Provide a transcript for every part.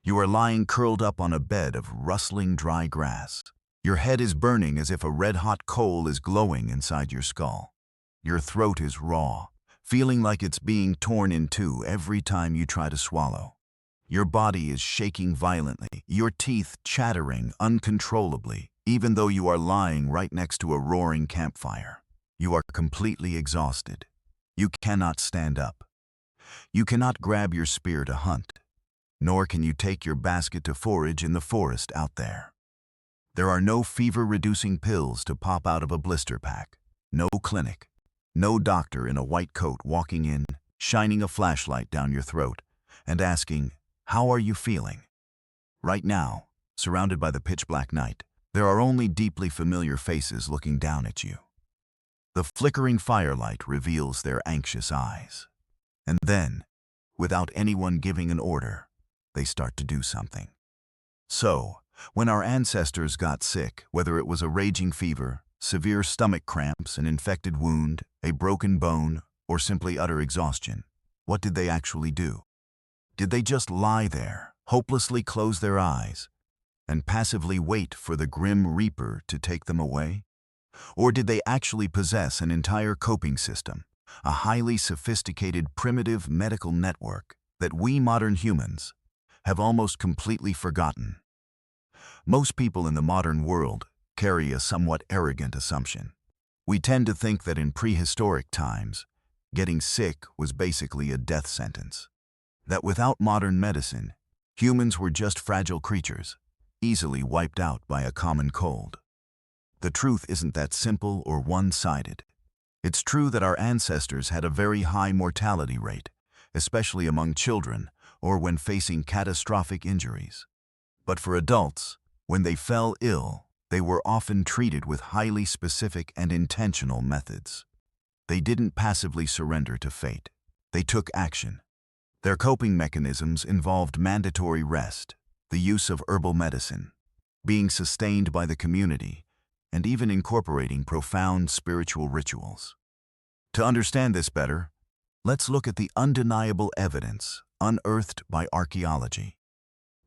You are lying curled up on a bed of rustling dry grass. Your head is burning as if a red-hot coal is glowing inside your skull. Your throat is raw, feeling like it's being torn in two every time you try to swallow. Your body is shaking violently, your teeth chattering uncontrollably, even though you are lying right next to a roaring campfire. You are completely exhausted. You cannot stand up. You cannot grab your spear to hunt, nor can you take your basket to forage in the forest out there. There are no fever-reducing pills to pop out of a blister pack, no clinic, no doctor in a white coat walking in, shining a flashlight down your throat, and asking, "How are you feeling?" Right now, surrounded by the pitch-black night, there are only deeply familiar faces looking down at you. The flickering firelight reveals their anxious eyes. And then, without anyone giving an order, they start to do something. So, when our ancestors got sick, whether it was a raging fever, severe stomach cramps, an infected wound, a broken bone, or simply utter exhaustion, what did they actually do? Did they just lie there, hopelessly close their eyes, and passively wait for the grim reaper to take them away? Or did they actually possess an entire coping system, a highly sophisticated primitive medical network that we modern humans have almost completely forgotten? Most people in the modern world carry a somewhat arrogant assumption. We tend to think that in prehistoric times, getting sick was basically a death sentence. That without modern medicine, humans were just fragile creatures, easily wiped out by a common cold. The truth isn't that simple or one-sided. It's true that our ancestors had a very high mortality rate, especially among children or when facing catastrophic injuries. But for adults, when they fell ill, they were often treated with highly specific and intentional methods. They didn't passively surrender to fate. They took action. Their coping mechanisms involved mandatory rest, the use of herbal medicine, being sustained by the community, and even incorporating profound spiritual rituals. To understand this better, let's look at the undeniable evidence unearthed by archaeology.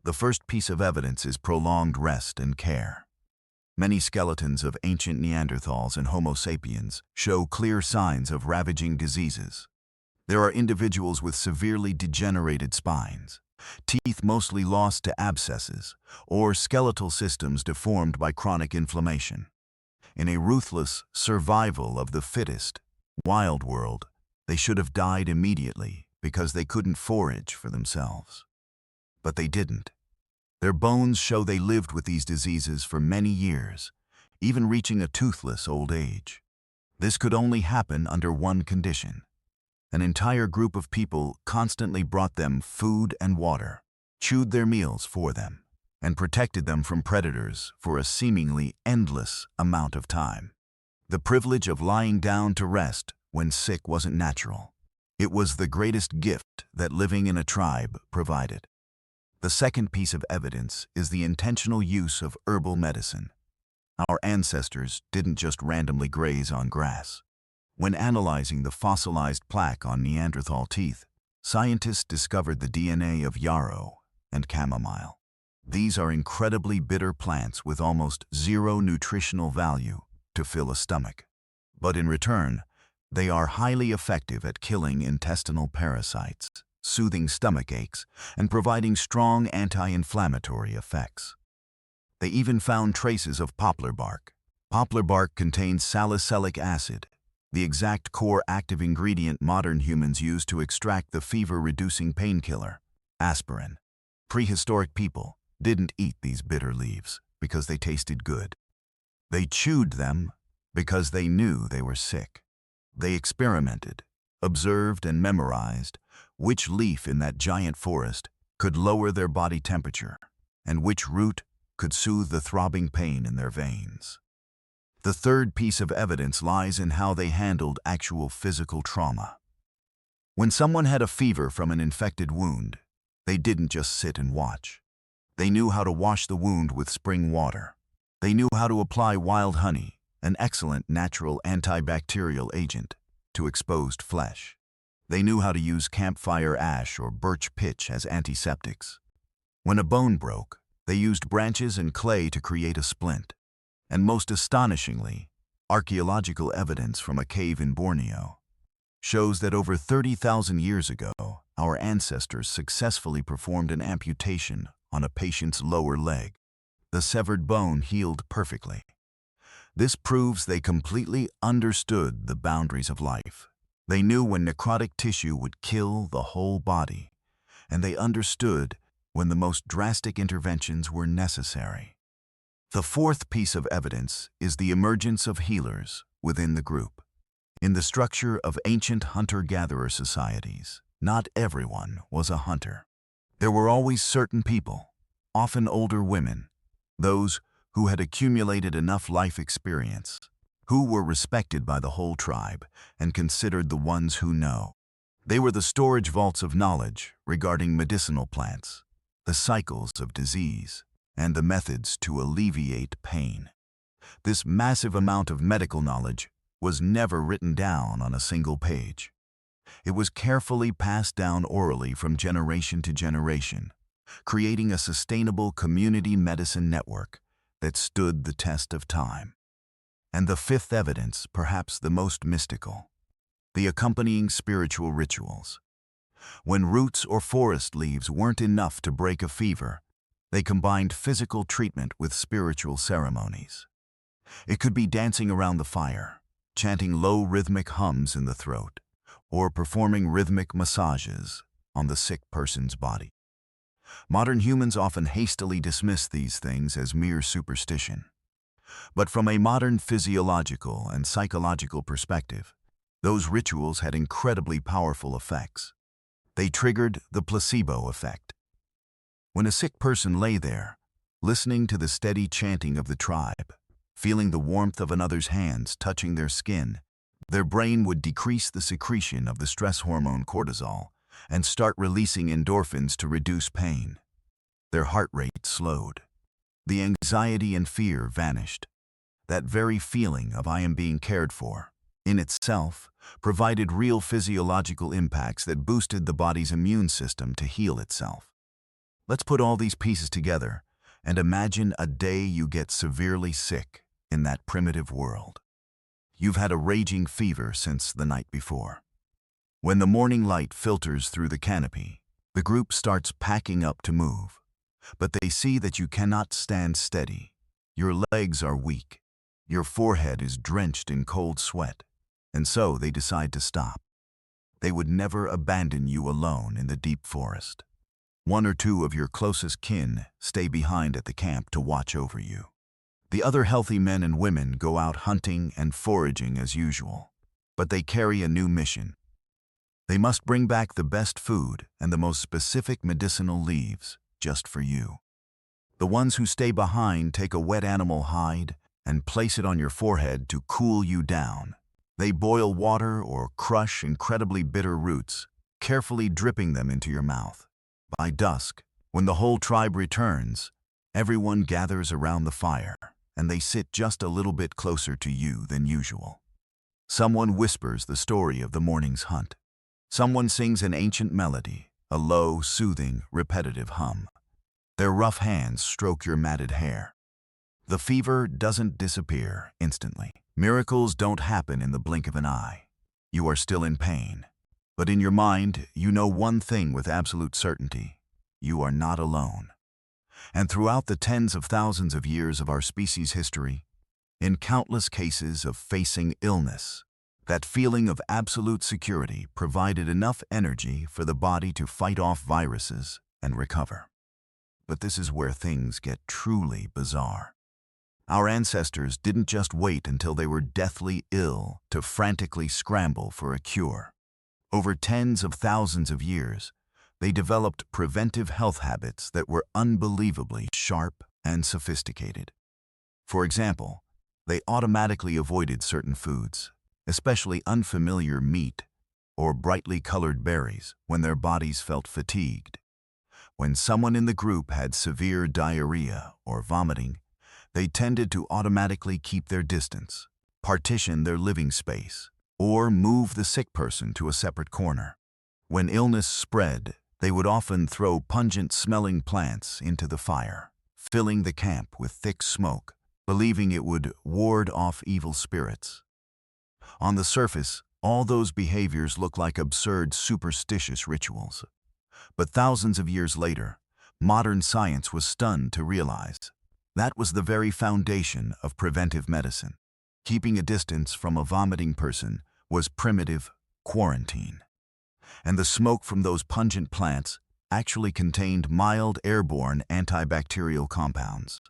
The first piece of evidence is prolonged rest and care. Many skeletons of ancient Neanderthals and Homo sapiens show clear signs of ravaging diseases. There are individuals with severely degenerated spines, teeth mostly lost to abscesses, or skeletal systems deformed by chronic inflammation. In a ruthless survival of the fittest, wild world, they should have died immediately because they couldn't forage for themselves. But they didn't. Their bones show they lived with these diseases for many years, even reaching a toothless old age. This could only happen under one condition. An entire group of people constantly brought them food and water, chewed their meals for them, and protected them from predators for a seemingly endless amount of time. The privilege of lying down to rest when sick wasn't natural. It was the greatest gift that living in a tribe provided. The second piece of evidence is the intentional use of herbal medicine. Our ancestors didn't just randomly graze on grass. When analyzing the fossilized plaque on Neanderthal teeth, scientists discovered the DNA of yarrow and chamomile. These are incredibly bitter plants with almost zero nutritional value to fill a stomach. But in return, they are highly effective at killing intestinal parasites, soothing stomach aches, and providing strong anti-inflammatory effects. They even found traces of poplar bark. Poplar bark contains salicylic acid, the exact core active ingredient modern humans use to extract the fever-reducing painkiller, aspirin. Prehistoric people didn't eat these bitter leaves because they tasted good. They chewed them because they knew they were sick. They experimented, observed, and memorized which leaf in that giant forest could lower their body temperature and which root could soothe the throbbing pain in their veins. The third piece of evidence lies in how they handled actual physical trauma. When someone had a fever from an infected wound, they didn't just sit and watch. They knew how to wash the wound with spring water. They knew how to apply wild honey, an excellent natural antibacterial agent, to exposed flesh. They knew how to use campfire ash or birch pitch as antiseptics. When a bone broke, they used branches and clay to create a splint. And most astonishingly, archaeological evidence from a cave in Borneo shows that over 30,000 years ago, our ancestors successfully performed an amputation on a patient's lower leg. The severed bone healed perfectly. This proves they completely understood the boundaries of life. They knew when necrotic tissue would kill the whole body, and they understood when the most drastic interventions were necessary. The fourth piece of evidence is the emergence of healers within the group. In the structure of ancient hunter-gatherer societies, not everyone was a hunter. There were always certain people, often older women, those who had accumulated enough life experience, who were respected by the whole tribe and considered the ones who know. They were the storage vaults of knowledge regarding medicinal plants, the cycles of disease, and the methods to alleviate pain. This massive amount of medical knowledge was never written down on a single page. It was carefully passed down orally from generation to generation, creating a sustainable community medicine network that stood the test of time. And the fifth evidence, perhaps the most mystical, the accompanying spiritual rituals. When roots or forest leaves weren't enough to break a fever, they combined physical treatment with spiritual ceremonies. It could be dancing around the fire, chanting low rhythmic hums in the throat, or performing rhythmic massages on the sick person's body. Modern humans often hastily dismiss these things as mere superstition. But from a modern physiological and psychological perspective, those rituals had incredibly powerful effects. They triggered the placebo effect. When a sick person lay there, listening to the steady chanting of the tribe, feeling the warmth of another's hands touching their skin, their brain would decrease the secretion of the stress hormone cortisol and start releasing endorphins to reduce pain. Their heart rate slowed. The anxiety and fear vanished. That very feeling of "I am being cared for," in itself, provided real physiological impacts that boosted the body's immune system to heal itself. Let's put all these pieces together and imagine a day you get severely sick in that primitive world. You've had a raging fever since the night before. When the morning light filters through the canopy, the group starts packing up to move. But they see that you cannot stand steady. Your legs are weak. Your forehead is drenched in cold sweat. And so they decide to stop. They would never abandon you alone in the deep forest. One or two of your closest kin stay behind at the camp to watch over you. The other healthy men and women go out hunting and foraging as usual. But they carry a new mission. They must bring back the best food and the most specific medicinal leaves just for you. The ones who stay behind take a wet animal hide and place it on your forehead to cool you down. They boil water or crush incredibly bitter roots, carefully dripping them into your mouth. By dusk, when the whole tribe returns, everyone gathers around the fire, and they sit just a little bit closer to you than usual. Someone whispers the story of the morning's hunt. Someone sings an ancient melody, a low, soothing, repetitive hum. Their rough hands stroke your matted hair. The fever doesn't disappear instantly. Miracles don't happen in the blink of an eye. You are still in pain. But in your mind, you know one thing with absolute certainty. You are not alone. And throughout the tens of thousands of years of our species' history, in countless cases of facing illness, that feeling of absolute security provided enough energy for the body to fight off viruses and recover. But this is where things get truly bizarre. Our ancestors didn't just wait until they were deathly ill to frantically scramble for a cure. Over tens of thousands of years, they developed preventive health habits that were unbelievably sharp and sophisticated. For example, they automatically avoided certain foods, especially unfamiliar meat or brightly colored berries, when their bodies felt fatigued. When someone in the group had severe diarrhea or vomiting, they tended to automatically keep their distance, partition their living space, or move the sick person to a separate corner. When illness spread, They would often throw pungent-smelling plants into the fire, filling the camp with thick smoke, believing it would ward off evil spirits. On the surface, all those behaviors look like absurd, superstitious rituals. But thousands of years later, modern science was stunned to realize that was the very foundation of preventive medicine. Keeping a distance from a vomiting person was primitive quarantine. And the smoke from those pungent plants actually contained mild airborne antibacterial compounds,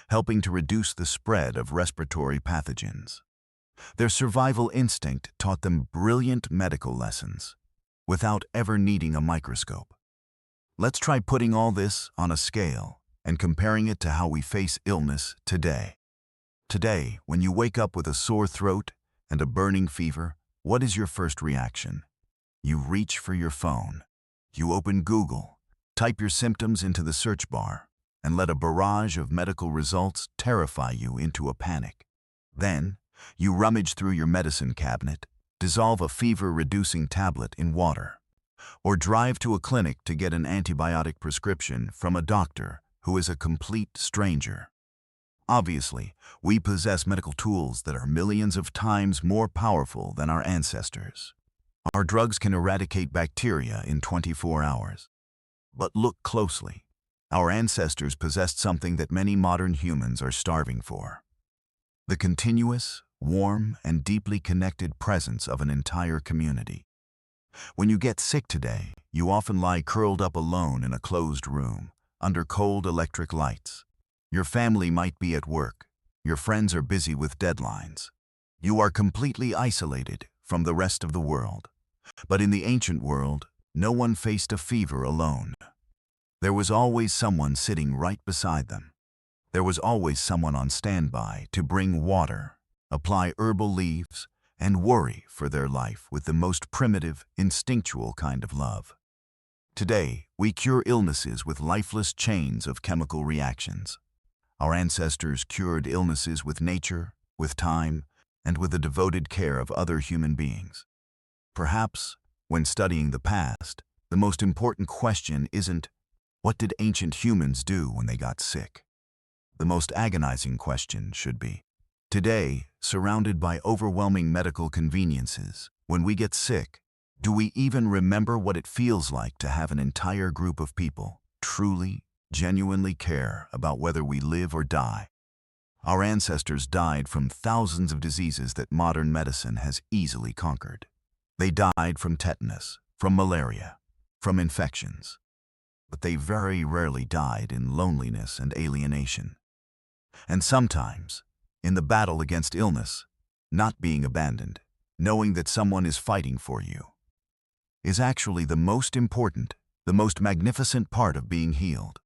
helping to reduce the spread of respiratory pathogens. Their survival instinct taught them brilliant medical lessons without ever needing a microscope. Let's try putting all this on a scale and comparing it to how we face illness today. Today, when you wake up with a sore throat and a burning fever, what is your first reaction? You reach for your phone. You open Google, type your symptoms into the search bar, and let a barrage of medical results terrify you into a panic. Then, you rummage through your medicine cabinet, dissolve a fever-reducing tablet in water, or drive to a clinic to get an antibiotic prescription from a doctor who is a complete stranger. Obviously, we possess medical tools that are millions of times more powerful than our ancestors. Our drugs can eradicate bacteria in 24 hours. But look closely. Our ancestors possessed something that many modern humans are starving for: the continuous, warm, and deeply connected presence of an entire community. When you get sick today, you often lie curled up alone in a closed room, under cold electric lights. Your family might be at work. Your friends are busy with deadlines. You are completely isolated from the rest of the world. But in the ancient world, no one faced a fever alone. There was always someone sitting right beside them. There was always someone on standby to bring water, apply herbal leaves, and worry for their life with the most primitive, instinctual kind of love. Today, we cure illnesses with lifeless chains of chemical reactions. Our ancestors cured illnesses with nature, with time, and with the devoted care of other human beings. Perhaps, when studying the past, the most important question isn't, what did ancient humans do when they got sick? The most agonizing question should be, today, surrounded by overwhelming medical conveniences, when we get sick, do we even remember what it feels like to have an entire group of people truly, genuinely care about whether we live or die? Our ancestors died from thousands of diseases that modern medicine has easily conquered. They died from tetanus, from malaria, from infections. But they very rarely died in loneliness and alienation. And sometimes, in the battle against illness, not being abandoned, knowing that someone is fighting for you, is actually the most important, the most magnificent part of being healed.